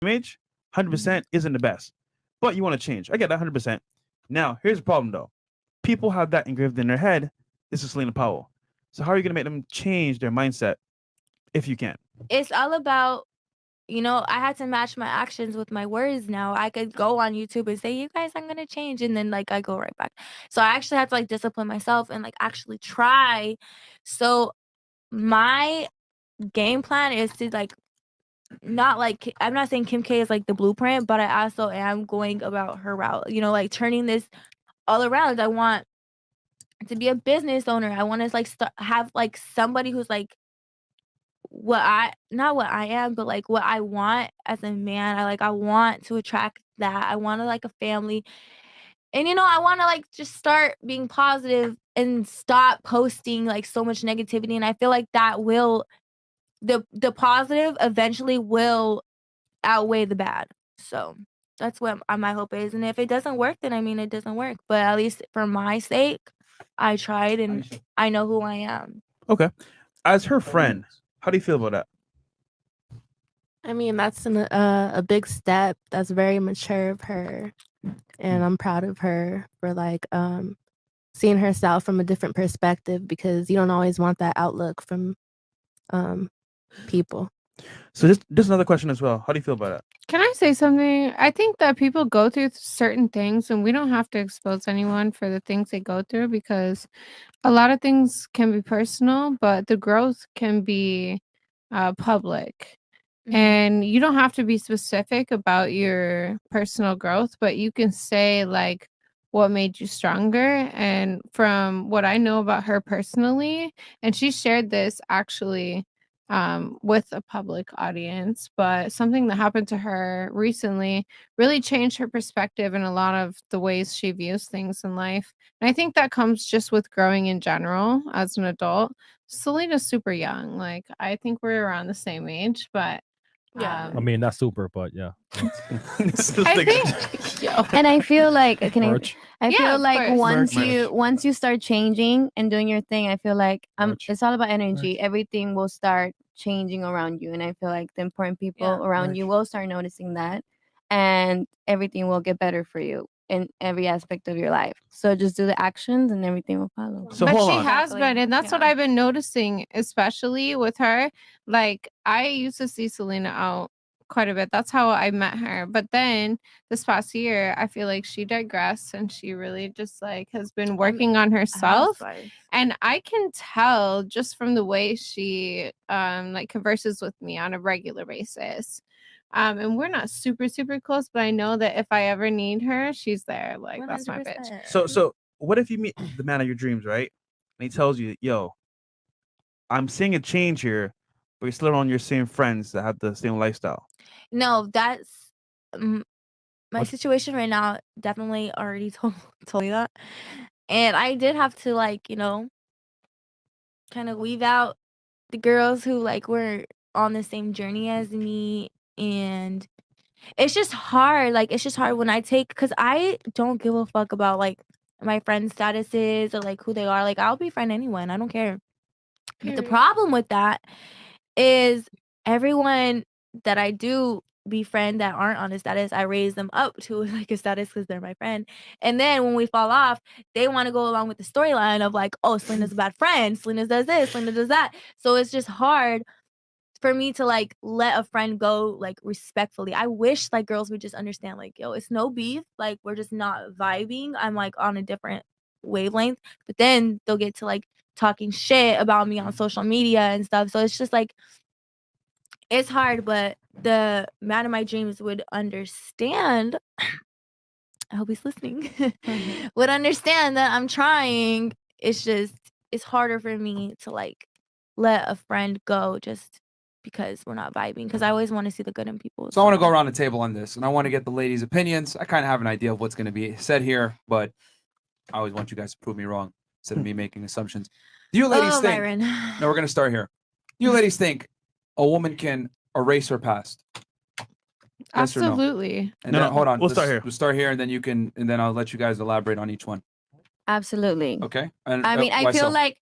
image, 100% isn't the best. But you want to change. I get that 100%. Now, here's the problem though. People have that engraved in their head. This is Selena Powell. So how are you going to make them change their mindset if you can? It's all about, I had to match my actions with my words now. I could go on YouTube and say, you guys, I'm going to change. And then, like, I go right back. So I actually had to, like, discipline myself and, like, actually try. So my game plan is to, like, not like, I'm not saying Kim K is like the blueprint, but I also am going about her route, like turning this all around. I want to be a business owner. I want to like have like somebody who's like not what I am, but like what I want as a man. I want to attract that. I want to like a family. And I want to like just start being positive and stop posting like so much negativity. And I feel like that will the positive eventually will outweigh the bad. So that's what my hope is. And if it doesn't work, then I mean it doesn't work. But at least for my sake, I tried and I know who I am. Okay. As her friend, how do you feel about that? I mean, that's a big step. That's very mature of her, and I'm proud of her for like seeing herself from a different perspective, because you don't always want that outlook from people. So just another question as well. How do you feel about that? Can I say something? I think that people go through certain things, and we don't have to expose anyone for the things they go through, because a lot of things can be personal, but the growth can be public. And you don't have to be specific about your personal growth, but you can say like what made you stronger. And from what I know about her personally, and she shared this actually with a public audience, but something that happened to her recently really changed her perspective in a lot of the ways she views things in life. And I think that comes just with growing in general as an adult. Selena's super young. Like, I think we're around the same age, but Yeah. I mean, not super, but yeah. I think, And I feel like I Yeah, feel of like course. once you start changing and doing your thing, I feel like Merch. it's all about energy. Everything will start changing around you, and I feel like the important people around you will start noticing that, and everything will get better for you in every aspect of your life. So just do the actions, and everything will follow. So But hold she on. has been, and that's what I've been noticing, especially with her. Like, I used to see Selena out quite a bit. That's how I met her. But then this past year, I feel like she digressed, and she really just like has been working on herself. And I can tell just from the way she like converses with me on a regular basis. And we're not super, super close, but I know that if I ever need her, she's there. Like, that's my bitch. 100%. So what if you meet the man of your dreams, right? And he tells you, "Yo, I'm seeing a change here, but you're still on your same friends that have the same lifestyle." No, that's my What? situation right now. Definitely already told me that, and I did have to like kind of weave out the girls who like were on the same journey as me, and it's just hard. Like it's just hard when because I don't give a fuck about like my friends' statuses or like who they are. Like I'll befriend anyone. I don't care. But the problem with that is everyone that I do befriend that aren't on a status, I raise them up to like a status because they're my friend. And then when we fall off, they want to go along with the storyline of like, oh, Selena's a bad friend, Selena does this, Selena does that. So it's just hard for me to like let a friend go like respectfully. I wish like girls would just understand like, yo, it's no beef. Like we're just not vibing. I'm like on a different wavelength. But then they'll get to like talking shit about me on social media and stuff. So it's just like it's hard, but the man of my dreams would understand. I hope he's listening. Would understand that I'm trying. It's just it's harder for me to like let a friend go just because we're not vibing. Because I always want to see the good in people. So I want to go around the table on this, and I want to get the ladies' opinions. I kind of have an idea of what's going to be said here, but I always want you guys to prove me wrong instead of me making assumptions. Do you ladies think? Byron. No, we're going to start here. Do you ladies think a woman can erase her past? Yes or no? Absolutely. And No, then, no, hold on. we'll start here. We'll start here, and then and then I'll let you guys elaborate on each one. Absolutely. Okay. And I mean, I why feel so? like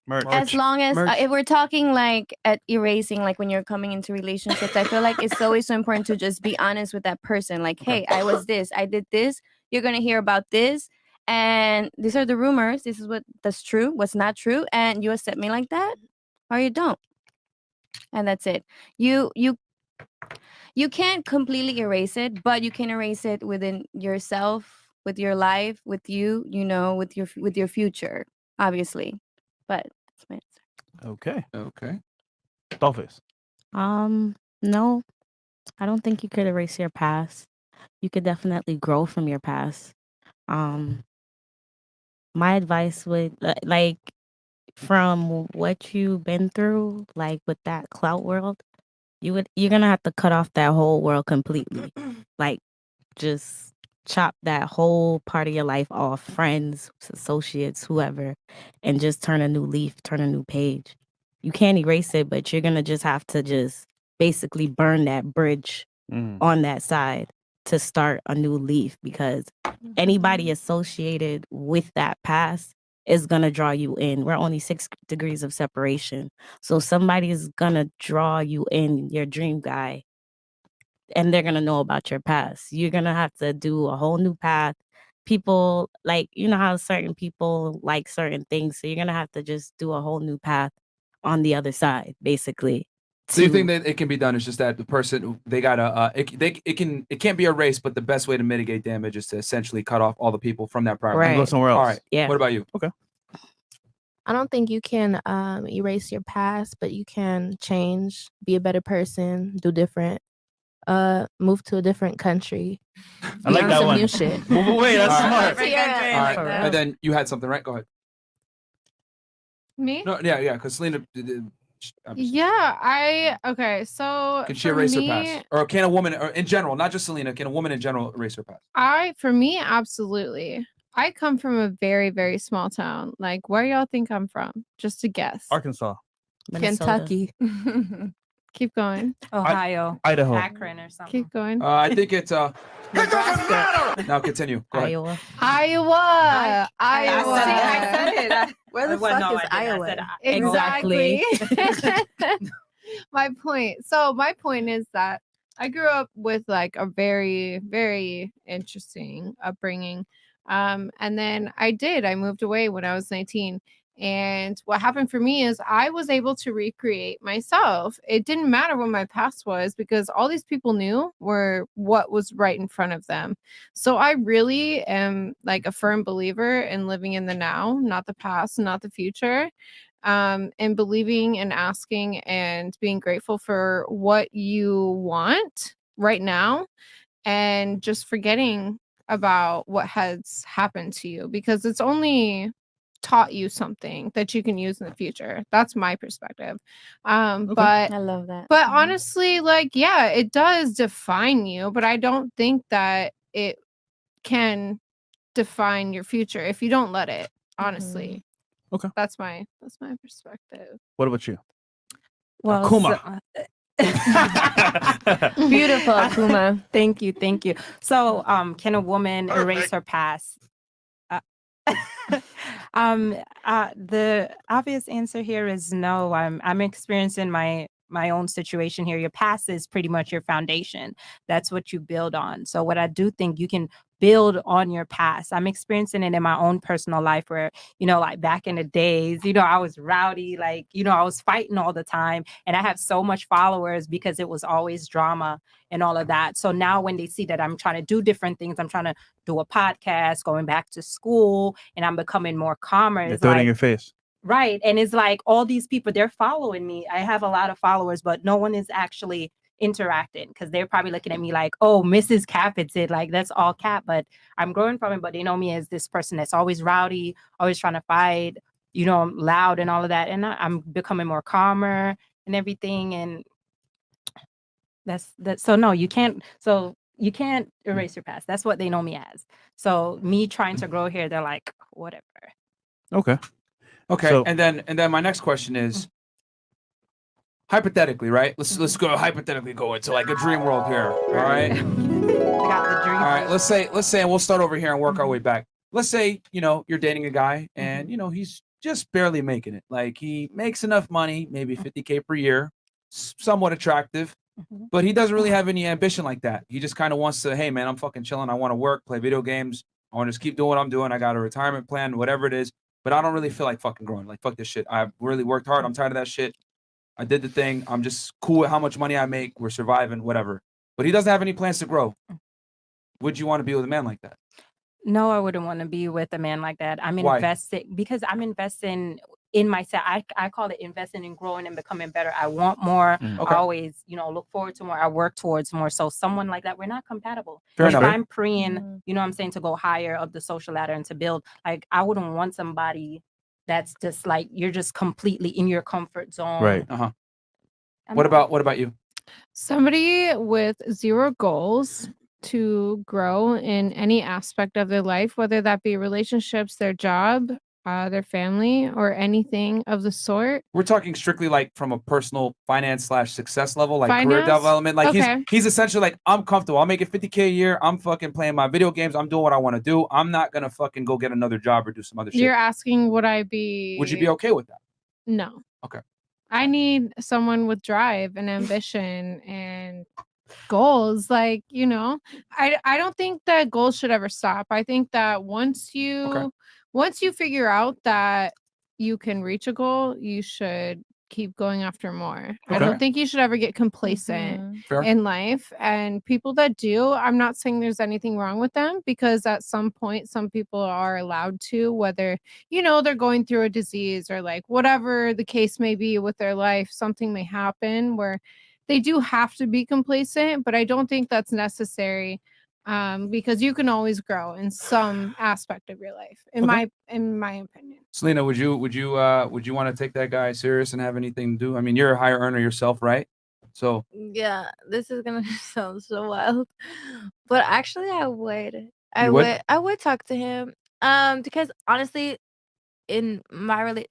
Merch. As long as Merch. if we're talking like at erasing, like when you're coming into relationships, I feel like it's always so important to just be honest with that person. Like, hey, I was this, I did this. You're gonna hear about this, and these are the rumors. This is that's true, what's not true, and you accept me like that, or you don't, and that's it. You can't completely erase it, but you can erase it within yourself, with your life, with you, with your future, obviously. But that's my answer. Okay. Okay. Dollface. No, I don't think you could erase your past. You could definitely grow from your past. Um, my advice would like from what you've been through, like with that clout world, you're gonna have to cut off that whole world completely. Like just chop that whole part of your life off, friends, associates, whoever, and just turn a new leaf, turn a new page. You can't erase it, but you're gonna just have to just basically burn that bridge on that side to start a new leaf, because anybody associated with that past is going to draw you in. We're only 6 degrees of separation. So somebody is going to draw you in, your dream guy, and they're going to know about your past. You're going to have to do a whole new path. People, like, you know how certain people like certain things. So you're going to have to just do a whole new path on the other side, basically. So you think that it can be done? It's just that the person they gotta it can't be erased, but the best way to mitigate damage is to essentially cut off all the people from that prior. And go somewhere else. All right. Yeah. What about you? Okay. I don't think you can erase your past, but you can change, be a better person, do different, move to a different country. I like learn that some one. new shit. Move away. That's All right. smart. All right. For real. And then you had something, right? Go ahead. Me? No, yeah, because Selena. obviously. Yeah, okay. So Can she for erase her me, past, or can a woman, or in general, not just Selena, can a woman in general erase her past? for me, absolutely. I come from a very, very small town. Like, where y'all think I'm from? Just to guess. Arkansas. Minnesota. Kentucky. Keep going. Ohio, Idaho. Akron, or something. Keep going. I think it's Nebraska. Now continue. Go ahead. Iowa. Iowa. I Iowa. said it. Where the Well, fuck no, is I didn't. Iowa? I said Exactly. My point. So my point is that I grew up with like a very, very interesting upbringing. And then I moved away when I was 19. And what happened for me is I was able to recreate myself. It didn't matter what my past was because all these people knew were what was right in front of them. So I really am like a firm believer in living in the now, not the past, not the future. And believing and asking and being grateful for what you want right now, and just forgetting about what has happened to you because it's only taught you something that you can use in the future. That's my perspective. But I love that. but honestly, like, yeah, it does define you, but I don't think that it can define your future if you don't let it, honestly. Okay. That's my perspective. What about you? Well, Akuma. Beautiful, Akuma. Thank you. So, can a woman erase her past? The obvious answer here is no. I'm experiencing my own situation here. Your past is pretty much your foundation. That's what you build on. So what I do think you can build on your past. I'm experiencing it in my own personal life where, like back in the days, I was rowdy, like, I was fighting all the time and I have so much followers because it was always drama and all of that. So now when they see that I'm trying to do different things, I'm trying to do a podcast, going back to school, and I'm becoming more calmer. They It's throw it in like, your face. right. And it's like all these people, they're following me. I have a lot of followers, but no one is actually interacting because they're probably looking at me like, oh, Mrs. Cap, it's it. Like, that's all Cap. But I'm growing from it. But they know me as this person that's always rowdy, always trying to fight, I'm loud and all of that. And I'm becoming more calmer and everything. And that's. So no, you can't. So you can't erase your past. That's what they know me as. So me trying to grow here, they're like, whatever. Okay. Okay. So- and then my next question is, hypothetically, right? Let's go hypothetically go into like a dream world here. All right. I got the dream. All right. Let's say, and we'll start over here and work our way back. Let's say, you're dating a guy and, he's just barely making it. Like he makes enough money, maybe 50K per year, somewhat attractive, but he doesn't really have any ambition like that. He just kind of wants to, hey man, I'm fucking chilling. I want to work, play video games. I want to just keep doing what I'm doing. I got a retirement plan, whatever it is, but I don't really feel like fucking growing. Like fuck this shit. I've really worked hard. I'm tired of that shit. I did the thing. I'm just cool with how much money I make. We're surviving, whatever. But he doesn't have any plans to grow. Would you want to be with a man like that? No, I wouldn't want to be with a man like that. I'm Why? investing because I'm investing in myself. I call it investing in growing and becoming better. I want more. Okay. I always, look forward to more. I work towards more. So someone like that, we're not compatible. Fair if enough. I'm preying, you know what I'm saying, to go higher up the social ladder and to build, like I wouldn't want somebody that's just like you're just completely in your comfort zone. Right. Uh-huh. I'm What not- about you? Somebody with zero goals to grow in any aspect of their life, whether that be relationships, their job, their family, or anything of the sort. We're talking strictly like from a personal finance/success level, like career Finance? development. Like Okay. he's essentially like, I'm comfortable. I'm making 50K a year. I'm fucking playing my video games. I'm doing what I want to do. I'm not gonna fucking go get another job or do some other shit. You're asking, would I be? Would you be okay with that? No. Okay. I need someone with drive and ambition and goals. Like, I don't think that goals should ever stop. I think that once you figure out that you can reach a goal, you should keep going after more. I Okay. don't think you should ever get complacent Fair. in life. And people that do, I'm not saying there's anything wrong with them, because at some point some people are allowed to, whether they're going through a disease or like whatever the case may be with their life, something may happen where they do have to be complacent, but I don't think that's necessary, because you can always grow in some aspect of your life, in my opinion. Selena, would you want to take that guy serious and have anything to do? I mean, you're a higher earner yourself, right? So Yeah, this is gonna sound so wild, but actually, I would. I You would? would. I would talk to him. Because honestly, in my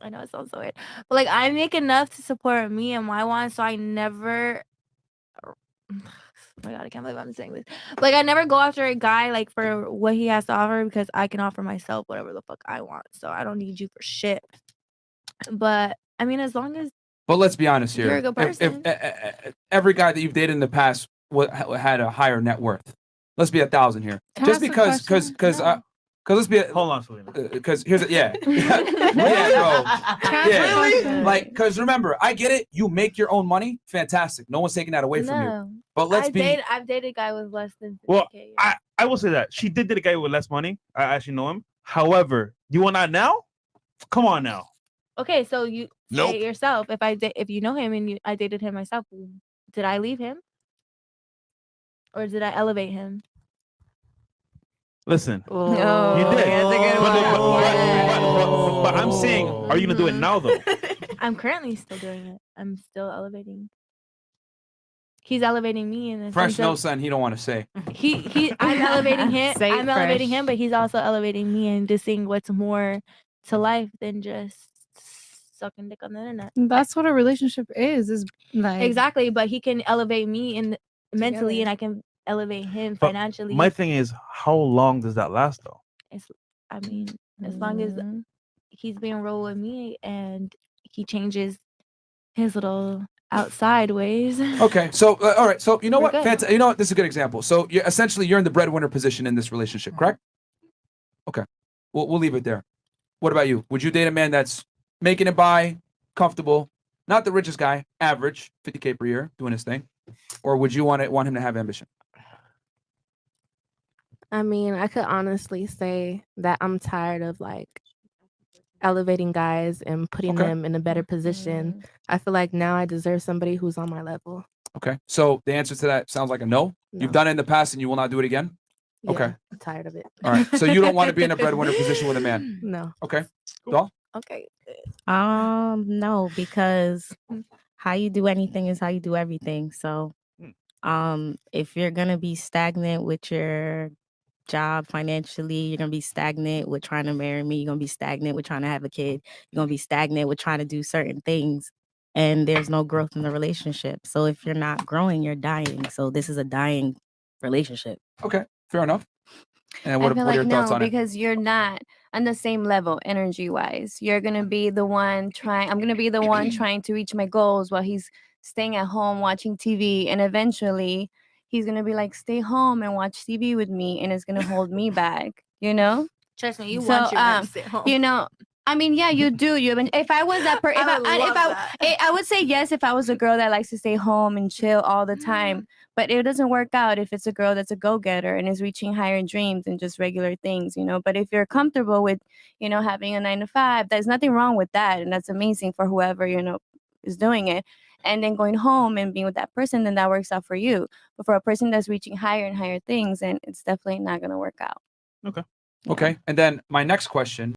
I know it sounds so weird, but like I make enough to support me and my wants, so I never. Oh my god, I can't believe I'm saying this. Like I never go after a guy like for what he has to offer, because I can offer myself whatever the fuck I want. So I don't need you for shit. But I mean, as long as But let's be honest here. You're a good If person. every guy that you've dated in the past had a higher net worth, let's be 1,000 here. Can I Just ask a because, question? let's be. Hold on, Selena. Because here's it. Yeah, yeah, bro. Can I ask a Yeah. question? Like, because remember, I get it. You make your own money. Fantastic. No one's taking that away from you. no. But let's be. I've dated a guy with less than 50K. Well, yeah. I will say that she did a guy with less money. I actually know him. However, you want that now? Come on now. Okay, so you Nope. say it yourself. If you know him and I dated him myself, did I leave him? Or did I elevate him? Listen, Oh, you did. that's a good But I'm saying, are you gonna do it now though? I'm currently still doing it. I'm still elevating. He's elevating me in the Fresh sense no of son. He don't want to say. I'm elevating him. Say it I'm elevating fresh. him, but he's also elevating me and just seeing what's more to life than just sucking dick on the internet. That's what a relationship is like. Exactly, but he can elevate me mentally, Together. and I can elevate him But financially. My thing is, how long does that last though? I mean, as long as he's being real with me and he changes his little outside ways. Okay, so all right, so you know We're what? good. You know what? This is a good example. So you're in the breadwinner position in this relationship, correct? Okay, we'll leave it there. What about you? Would you date a man that's making it by, comfortable, not the richest guy, average, 50K per year, doing his thing, or would you want him to have ambition? I mean, I could honestly say that I'm tired of like elevating guys and putting Okay. them in a better position. I feel like now I deserve somebody who's on my level. Okay, so the answer to that sounds like a no. You've No. done it in the past and you will not do it again. Yeah, Okay. I'm tired of it. All right, so you don't want to be in a breadwinner position with a man. No. Okay, Doll? Okay. No, because how you do anything is how you do everything. So, if you're gonna be stagnant with your job financially, you're gonna be stagnant with trying to marry me, you're gonna be stagnant with trying to have a kid, you're gonna be stagnant with trying to do certain things, and there's no growth in the relationship. So if you're not growing, you're dying. So this is a dying relationship. Okay, fair enough. And I what feel are your like thoughts no, on it? because you're not. on the same level energy wise. You're gonna be the one trying. I'm gonna be the one trying to reach my goals while he's staying at home watching TV, and eventually he's gonna be like, stay home and watch TV with me, and it's gonna hold me back. Trust me, you So, want your man to stay home. I mean, yeah, you do. If I was that person, I would say yes if I was a girl that likes to stay home and chill all the time. But it doesn't work out if it's a girl that's a go-getter and is reaching higher dreams than just regular things, But if you're comfortable with, having a 9 to 5, there's nothing wrong with that, and that's amazing for whoever is doing it. And then going home and being with that person, then that works out for you. But for a person that's reaching higher and higher things, then it's definitely not gonna work out. Okay. Okay. And then my next question